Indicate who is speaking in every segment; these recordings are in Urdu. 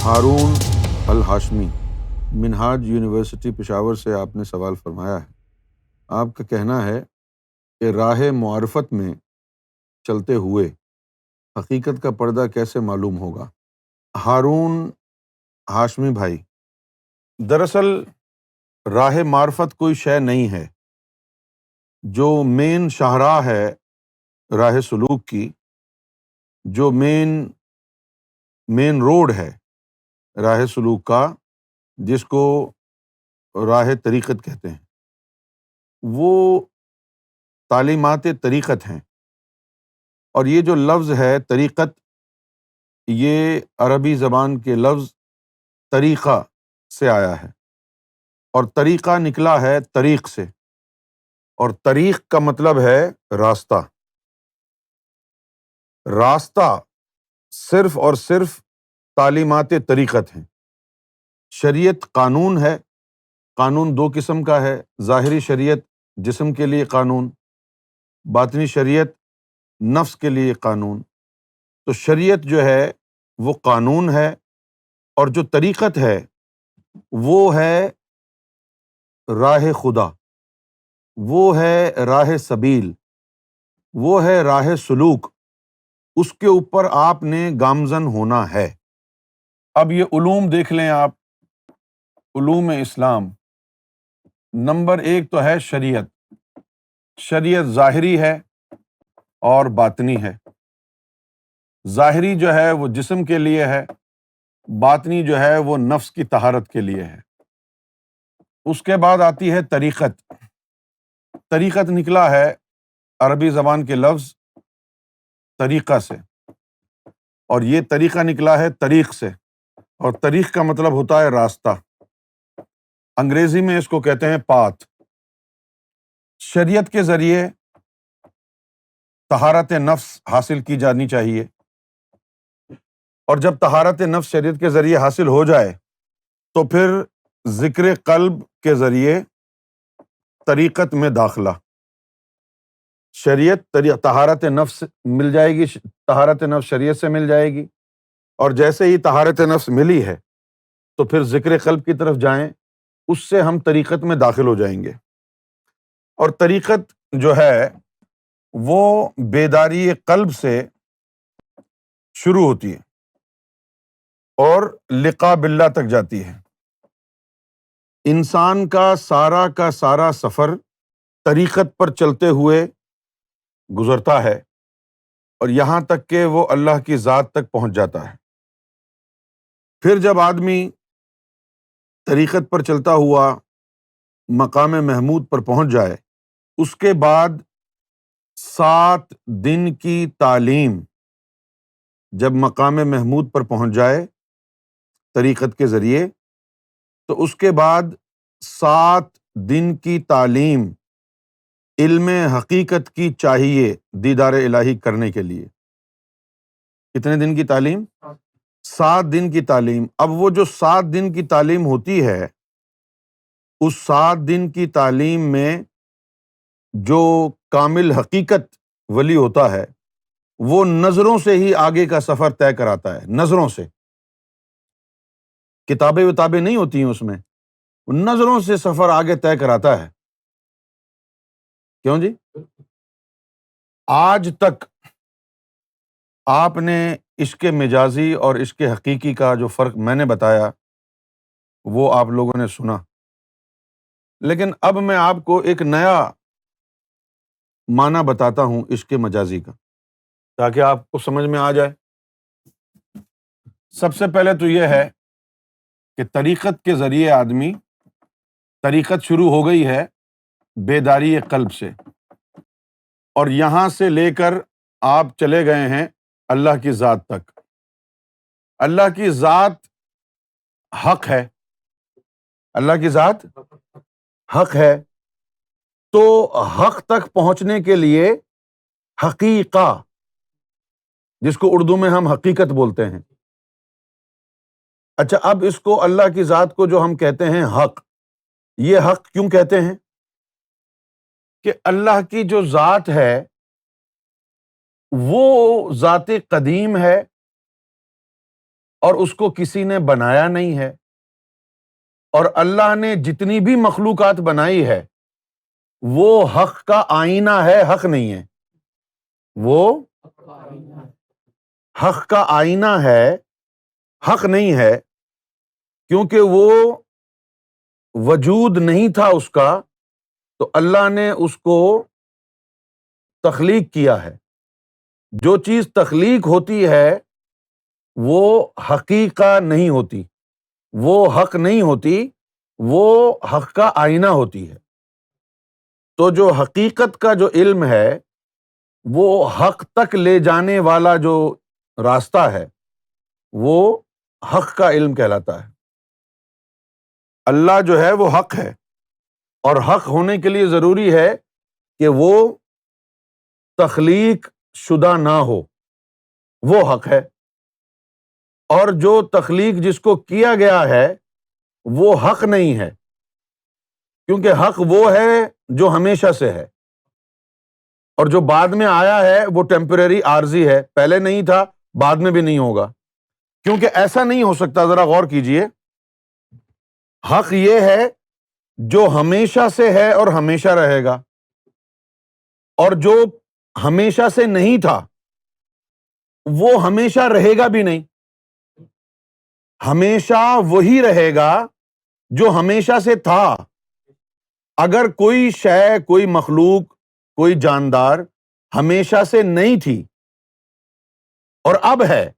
Speaker 1: ہارون الہاشمی، منہاج یونیورسٹی پشاور سے آپ نے سوال فرمایا ہے۔ آپ کا کہنا ہے کہ راہ معرفت میں چلتے ہوئے حقیقت کا پردہ کیسے معلوم ہوگا؟ ہارون ہاشمی بھائی، دراصل راہ معرفت کوئی شے نہیں ہے۔ جو مین شاہراہ ہے راہ سلوک کی، جو مین روڈ ہے راہ سلوک کا، جس کو راہ طریقت کہتے ہیں، وہ تعلیمات طریقت ہیں۔ اور یہ جو لفظ ہے طریقت، یہ عربی زبان کے لفظ طریقہ سے آیا ہے، اور طریقہ نکلا ہے طریق سے، اور طریق کا مطلب ہے راستہ۔ راستہ صرف اور صرف تعلیمات طریقت ہیں۔ شریعت قانون ہے۔ قانون دو قسم کا ہے، ظاہری شریعت جسم کے لیے قانون، باطنی شریعت نفس کے لیے قانون۔ تو شریعت جو ہے وہ قانون ہے، اور جو طریقت ہے وہ ہے راہ خدا، وہ ہے راہ سبیل، وہ ہے راہ سلوک۔ اس کے اوپر آپ نے گامزن ہونا ہے۔ اب یہ علوم دیکھ لیں آپ، علوم اسلام، نمبر ایک تو ہے شریعت۔ شریعت ظاہری ہے اور باطنی ہے۔ ظاہری جو ہے وہ جسم کے لیے ہے، باطنی جو ہے وہ نفس کی طہارت کے لیے ہے۔ اس کے بعد آتی ہے طریقت۔ طریقت نکلا ہے عربی زبان کے لفظ طریقہ سے، اور یہ طریقہ نکلا ہے طریق سے، اور طریق کا مطلب ہوتا ہے راستہ۔ انگریزی میں اس کو کہتے ہیں پاتھ۔ شریعت کے ذریعے طہارت نفس حاصل کی جانی چاہیے، اور جب طہارت نفس شریعت کے ذریعے حاصل ہو جائے تو پھر ذکر قلب کے ذریعے طریقت میں داخلہ۔ شریعت طہارت نفس مل جائے گی، طہارت نفس شریعت سے مل جائے گی، اور جیسے ہی طہارت نفس ملی ہے تو پھر ذکر قلب کی طرف جائیں، اس سے ہم طریقت میں داخل ہو جائیں گے۔ اور طریقت جو ہے وہ بیداری قلب سے شروع ہوتی ہے اور لقاء باللہ تک جاتی ہے۔ انسان کا سارا سفر طریقت پر چلتے ہوئے گزرتا ہے، اور یہاں تک کہ وہ اللہ کی ذات تک پہنچ جاتا ہے۔ پھر جب آدمی طریقت پر چلتا ہوا مقام محمود پر پہنچ جائے، اس کے بعد 7 دن کی تعلیم جب مقام محمود پر پہنچ جائے طریقت کے ذریعے، تو اس کے بعد 7 دن کی تعلیم علم حقیقت کی چاہیے دیدار الہی کرنے کے لیے۔ کتنے دن کی تعلیم؟ 7 دن کی تعلیم۔ اب وہ جو 7 دن کی تعلیم ہوتی ہے، اس 7 دن کی تعلیم میں جو کامل حقیقت ولی ہوتا ہے، وہ نظروں سے ہی آگے کا سفر طے کراتا ہے۔ نظروں سے، کتابیں وتابیں نہیں ہوتی ہیں اس میں، نظروں سے سفر آگے طے کراتا ہے۔ کیوں جی؟ آج تک آپ نے عشق مجازی اور عشق حقیقی کا جو فرق میں نے بتایا وہ آپ لوگوں نے سنا، لیکن اب میں آپ کو ایک نیا معنی بتاتا ہوں عشق مجازی کا، تاکہ آپ کو سمجھ میں آ جائے۔ سب سے پہلے تو یہ ہے کہ طریقت کے ذریعے آدمی، طریقت شروع ہو گئی ہے بیداری قلب سے، اور یہاں سے لے کر آپ چلے گئے ہیں اللہ کی ذات تک۔ اللہ کی ذات حق ہے، اللہ کی ذات حق ہے، تو حق تک پہنچنے کے لیے حقیقہ، جس کو اردو میں ہم حقیقت بولتے ہیں۔ اچھا، اب اس کو اللہ کی ذات کو جو ہم کہتے ہیں حق، یہ حق کیوں کہتے ہیں؟ کہ اللہ کی جو ذات ہے وہ ذات قدیم ہے، اور اس کو کسی نے بنایا نہیں ہے، اور اللہ نے جتنی بھی مخلوقات بنائی ہے وہ حق کا آئینہ ہے، حق نہیں ہے، وہ حق کا آئینہ ہے، حق نہیں ہے، کیونکہ وہ وجود نہیں تھا اس کا، تو اللہ نے اس کو تخلیق کیا ہے۔ جو چیز تخلیق ہوتی ہے وہ حقیقہ نہیں ہوتی، وہ حق نہیں ہوتی، وہ حق کا آئینہ ہوتی ہے۔ تو جو حقیقت کا جو علم ہے وہ حق تک لے جانے والا جو راستہ ہے وہ حق کا علم کہلاتا ہے۔ اللہ جو ہے وہ حق ہے، اور حق ہونے کے لیے ضروری ہے کہ وہ تخلیق شدہ نہ ہو، وہ حق ہے۔ اور جو تخلیق جس کو کیا گیا ہے وہ حق نہیں ہے، کیونکہ حق وہ ہے جو ہمیشہ سے ہے، اور جو بعد میں آیا ہے وہ ٹیمپریری عارضی ہے، پہلے نہیں تھا، بعد میں بھی نہیں ہوگا۔ کیونکہ ایسا نہیں ہو سکتا، ذرا غور کیجئے، حق یہ ہے جو ہمیشہ سے ہے اور ہمیشہ رہے گا، اور جو ہمیشہ سے نہیں تھا وہ ہمیشہ رہے گا بھی نہیں۔ ہمیشہ وہی رہے گا جو ہمیشہ سے تھا۔ اگر کوئی شے، کوئی مخلوق، کوئی جاندار ہمیشہ سے نہیں تھی اور اب ہے،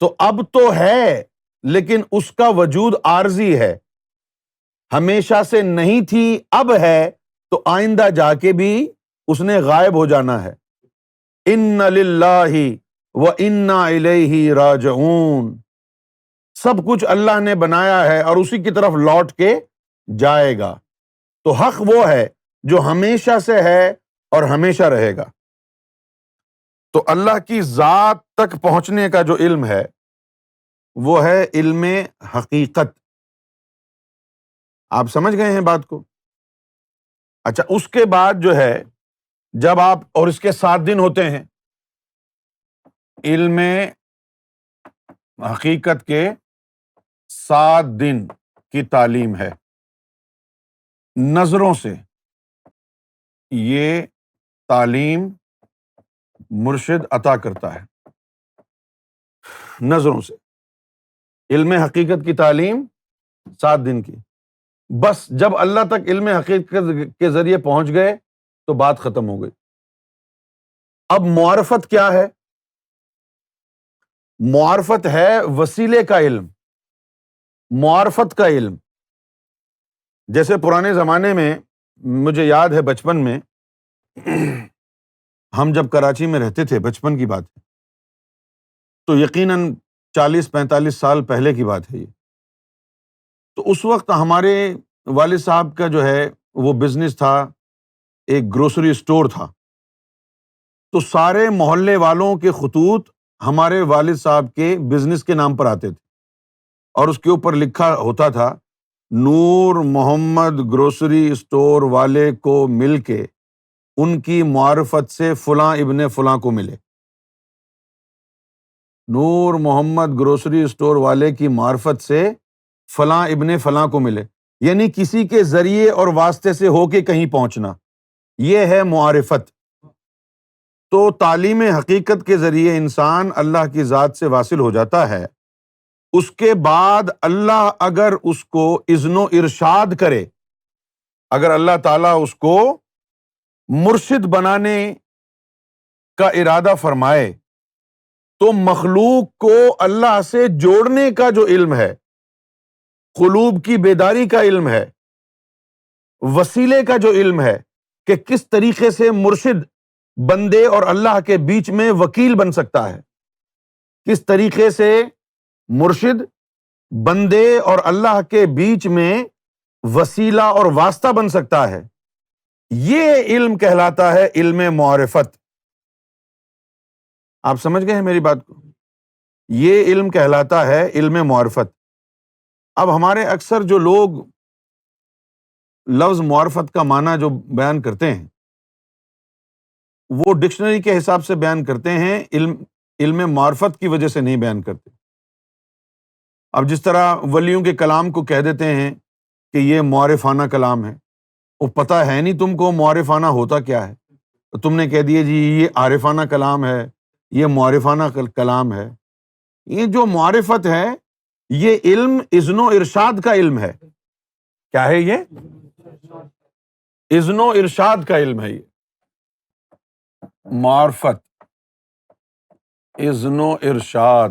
Speaker 1: تو اب تو ہے لیکن اس کا وجود عارضی ہے، ہمیشہ سے نہیں تھی اب ہے، تو آئندہ جا کے بھی اس نے غائب ہو جانا ہے۔ ان للہ و انا الیہ راجعون، سب کچھ اللہ نے بنایا ہے اور اسی کی طرف لوٹ کے جائے گا۔ تو حق وہ ہے جو ہمیشہ سے ہے اور ہمیشہ رہے گا۔ تو اللہ کی ذات تک پہنچنے کا جو علم ہے وہ ہے علم حقیقت۔ آپ سمجھ گئے ہیں بات کو؟ اچھا، اس کے بعد جو ہے جب آپ، اور اس کے 7 دن ہوتے ہیں، علم حقیقت کے 7 دن کی تعلیم ہے نظروں سے۔ یہ تعلیم مرشد عطا کرتا ہے نظروں سے، علم حقیقت کی تعلیم 7 دن کی۔ بس جب اللہ تک علم حقیقت کے ذریعے پہنچ گئے تو بات ختم ہو گئی۔ اب معرفت کیا ہے؟ معرفت ہے وسیلے کا علم، معرفت کا علم۔ جیسے پرانے زمانے میں، مجھے یاد ہے بچپن میں، ہم جب کراچی میں رہتے تھے، بچپن کی بات ہے، تو یقیناً 40-45 سال پہلے کی بات ہے یہ۔ تو اس وقت ہمارے والد صاحب کا جو ہے وہ بزنس تھا، ایک گروسری اسٹور تھا، تو سارے محلے والوں کے خطوط ہمارے والد صاحب کے بزنس کے نام پر آتے تھے، اور اس کے اوپر لکھا ہوتا تھا نور محمد گروسری اسٹور والے کو مل کے ان کی معرفت سے فلاں ابن فلاں کو ملے۔ نور محمد گروسری اسٹور والے کی معرفت سے فلاں ابن فلاں کو ملے، یعنی کسی کے ذریعے اور واسطے سے ہو کے کہیں پہنچنا، یہ ہے معرفت۔ تو تعلیم حقیقت کے ذریعے انسان اللہ کی ذات سے واصل ہو جاتا ہے۔ اس کے بعد اللہ اگر اس کو اذن و ارشاد کرے، اگر اللہ تعالیٰ اس کو مرشد بنانے کا ارادہ فرمائے، تو مخلوق کو اللہ سے جوڑنے کا جو علم ہے، قلوب کی بیداری کا علم ہے، وسیلے کا جو علم ہے کہ کس طریقے سے مرشد بندے اور اللہ کے بیچ میں وکیل بن سکتا ہے، کس طریقے سے مرشد بندے اور اللہ کے بیچ میں وسیلہ اور واسطہ بن سکتا ہے، یہ علم کہلاتا ہے علم معرفت۔ آپ سمجھ گئے ہیں میری بات کو؟ یہ علم کہلاتا ہے علم معرفت۔ اب ہمارے اکثر جو لوگ لفظ معرفت کا معنی جو بیان کرتے ہیں وہ ڈکشنری کے حساب سے بیان کرتے ہیں، علم علم معرفت کی وجہ سے نہیں بیان کرتے۔ اب جس طرح ولیوں کے کلام کو کہہ دیتے ہیں کہ یہ معرفانہ کلام ہے، وہ پتہ ہے نہیں تم کو معرفانہ ہوتا کیا ہے، تو تم نے کہہ دیا جی یہ عارفانہ کلام ہے، یہ معرفانہ کلام ہے۔ یہ جو معرفت ہے یہ علم اذن و ارشاد کا علم ہے۔ کیا ہے یہ؟ اذن و ارشاد کا علم ہے یہ معرفت، اذن و ارشاد،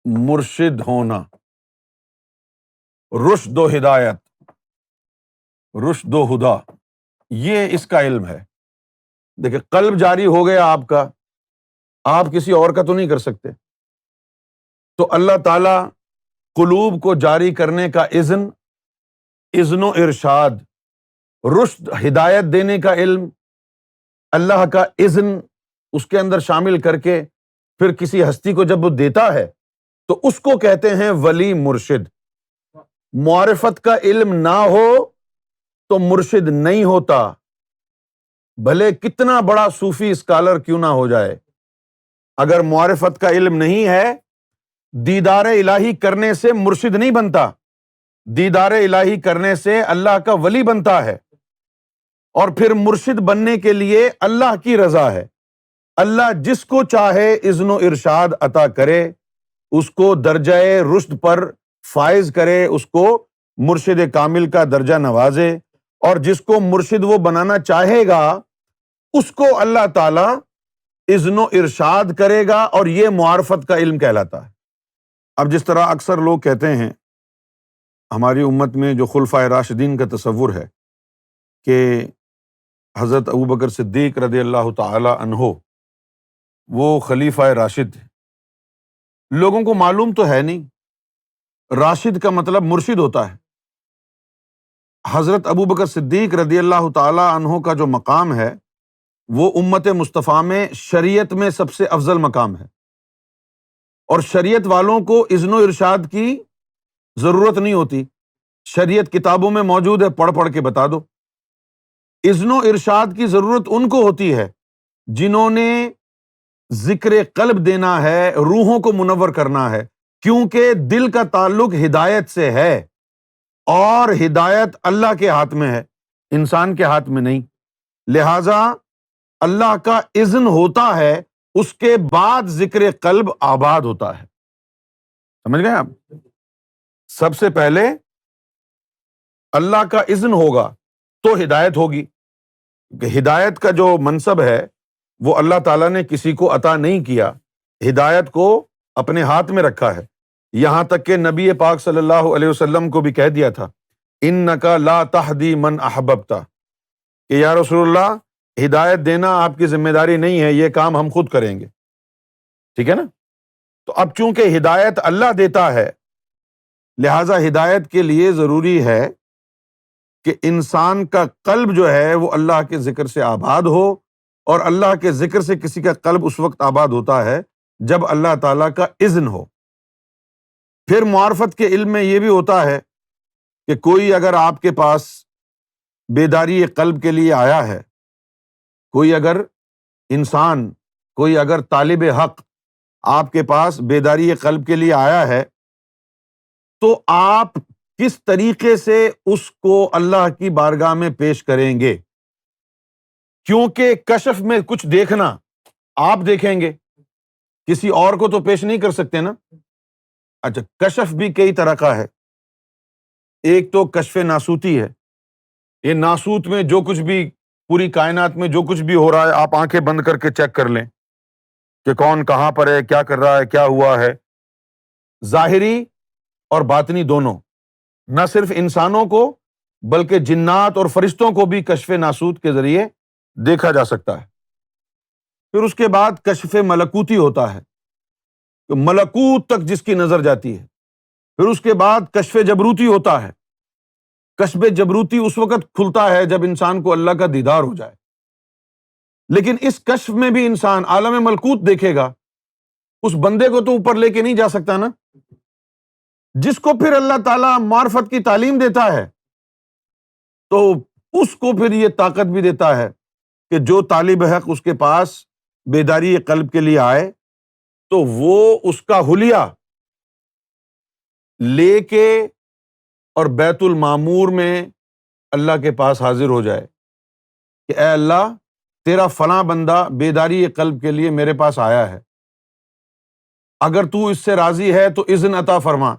Speaker 1: مرشد ہونا، رشد و ہدایت، رشد و ہدا، یہ اس کا علم ہے۔ دیکھیں قلب جاری ہو گیا آپ کا، آپ کسی اور کا تو نہیں کر سکتے، تو اللہ تعالیٰ قلوب کو جاری کرنے کا اذن و ارشاد، رشد ہدایت دینے کا علم، اللہ کا اذن اس کے اندر شامل کر کے پھر کسی ہستی کو جب وہ دیتا ہے تو اس کو کہتے ہیں ولی مرشد۔ معرفت کا علم نہ ہو تو مرشد نہیں ہوتا، بھلے کتنا بڑا صوفی اسکالر کیوں نہ ہو جائے، اگر معرفت کا علم نہیں ہے، دیدار الہی کرنے سے مرشد نہیں بنتا، دیدار الہی کرنے سے اللہ کا ولی بنتا ہے، اور پھر مرشد بننے کے لیے اللہ کی رضا ہے۔ اللہ جس کو چاہے اذن و ارشاد عطا کرے، اس کو درجہ رشد پر فائز کرے، اس کو مرشد کامل کا درجہ نوازے، اور جس کو مرشد وہ بنانا چاہے گا اس کو اللہ تعالیٰ اذن و ارشاد کرے گا، اور یہ معرفت کا علم کہلاتا ہے۔ اب جس طرح اکثر لوگ کہتے ہیں، ہماری امت میں جو خلفائے راشدین کا تصور ہے کہ حضرت ابوبکر صدیق رضی اللہ تعالی عنہ وہ خلیفہ راشد تھے، لوگوں کو معلوم تو ہے نہیں راشد کا مطلب مرشد ہوتا ہے۔ حضرت ابوبکر صدیق رضی اللہ تعالی عنہ کا جو مقام ہے وہ امت مصطفیٰ میں شریعت میں سب سے افضل مقام ہے، اور شریعت والوں کو اذن و ارشاد کی ضرورت نہیں ہوتی، شریعت کتابوں میں موجود ہے، پڑھ پڑھ کے بتا دو۔ اذن و ارشاد کی ضرورت ان کو ہوتی ہے جنہوں نے ذکر قلب دینا ہے، روحوں کو منور کرنا ہے، کیونکہ دل کا تعلق ہدایت سے ہے، اور ہدایت اللہ کے ہاتھ میں ہے، انسان کے ہاتھ میں نہیں، لہذا اللہ کا اذن ہوتا ہے، اس کے بعد ذکر قلب آباد ہوتا ہے۔ سمجھ گئے آپ؟ سب سے پہلے اللہ کا اذن ہوگا تو ہدایت ہوگی، کہ ہدایت کا جو منصب ہے وہ اللہ تعالیٰ نے کسی کو عطا نہیں کیا، ہدایت کو اپنے ہاتھ میں رکھا ہے، یہاں تک کہ نبی پاک صلی اللہ علیہ وسلم کو بھی کہہ دیا تھا اِنَّکَ لَا تَہْدِی مَنْ أَحْبَبْتَ، کہ یا رسول اللہ ہدایت دینا آپ کی ذمہ داری نہیں ہے، یہ کام ہم خود کریں گے، ٹھیک ہے نا؟ تو اب چونکہ ہدایت اللہ دیتا ہے، لہٰذا ہدایت کے لیے ضروری ہے کہ انسان کا قلب جو ہے وہ اللہ کے ذکر سے آباد ہو، اور اللہ کے ذکر سے کسی کا قلب اس وقت آباد ہوتا ہے جب اللہ تعالیٰ کا اذن ہو۔ پھر معرفت کے علم میں یہ بھی ہوتا ہے کہ کوئی اگر آپ کے پاس بیداری قلب کے لیے آیا ہے، کوئی اگر انسان، کوئی اگر طالب حق آپ کے پاس بیداری قلب کے لیے آیا ہے، تو آپ کس طریقے سے اس کو اللہ کی بارگاہ میں پیش کریں گے؟ کیونکہ کشف میں کچھ دیکھنا آپ دیکھیں گے، کسی اور کو تو پیش نہیں کر سکتے نا۔ اچھا، کشف بھی کئی طرح کا ہے، ایک تو کشف ناسوتی ہے، یہ ناسوت میں جو کچھ بھی پوری کائنات میں جو کچھ بھی ہو رہا ہے آپ آنکھیں بند کر کے چیک کر لیں کہ کون کہاں پر ہے، کیا کر رہا ہے، کیا ہوا ہے۔ ظاہری اور باطنی دونوں، نہ صرف انسانوں کو بلکہ جنات اور فرشتوں کو بھی کشف ناسوت کے ذریعے دیکھا جا سکتا ہے۔ پھر اس کے بعد کشف ملکوتی ہوتا ہے کہ ملکوت تک جس کی نظر جاتی ہے۔ پھر اس کے بعد کشف جبروتی ہوتا ہے، کشف جبروتی اس وقت کھلتا ہے جب انسان کو اللہ کا دیدار ہو جائے، لیکن اس کشف میں بھی انسان عالم ملکوت دیکھے گا، اس بندے کو تو اوپر لے کے نہیں جا سکتا نا، جس کو پھر اللہ تعالیٰ معرفت کی تعلیم دیتا ہے تو اس کو پھر یہ طاقت بھی دیتا ہے کہ جو طالب حق اس کے پاس بیداری قلب کے لیے آئے تو وہ اس کا حلیہ لے کے اور بیت المعمور میں اللہ کے پاس حاضر ہو جائے کہ اے اللہ تیرا فلاں بندہ بیداری قلب کے لیے میرے پاس آیا ہے، اگر تو اس سے راضی ہے تو اذن عطا فرما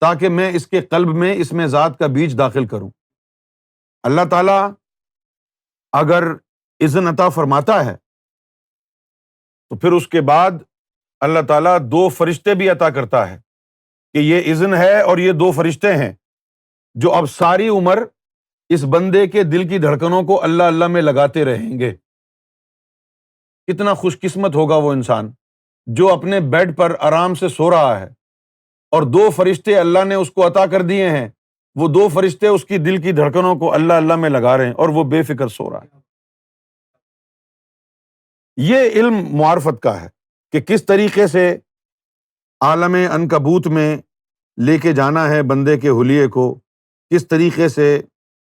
Speaker 1: تاکہ میں اس کے قلب میں اس میں ذات کا بیج داخل کروں۔ اللہ تعالیٰ اگر اذن عطا فرماتا ہے تو پھر اس کے بعد اللہ تعالیٰ 2 فرشتے بھی عطا کرتا ہے کہ یہ اذن ہے، اور یہ 2 فرشتے ہیں جو اب ساری عمر اس بندے کے دل کی دھڑکنوں کو اللہ اللہ میں لگاتے رہیں گے۔ کتنا خوش قسمت ہوگا وہ انسان جو اپنے بیڈ پر آرام سے سو رہا ہے اور 2 فرشتے اللہ نے اس کو عطا کر دیے ہیں، وہ 2 فرشتے اس کی دل کی دھڑکنوں کو اللہ اللہ میں لگا رہے ہیں اور وہ بے فکر سو رہا ہے۔ یہ علم معرفت کا ہے کہ کس طریقے سے عالم عنکبوت میں لے کے جانا ہے بندے کے حلیے کو، کس طریقے سے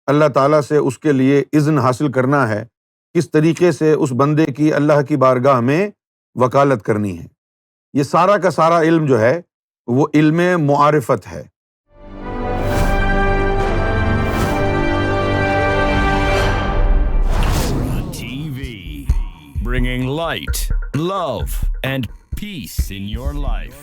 Speaker 1: اللہ تعالیٰ سے اس کے لیے اذن حاصل کرنا ہے، کس طریقے سے اس بندے کی اللہ کی بارگاہ میں وکالت کرنی ہے۔ یہ سارا کا سارا علم جو ہے وہ علم معرفت ہے۔
Speaker 2: TV, bringing light, love, and peace in your life.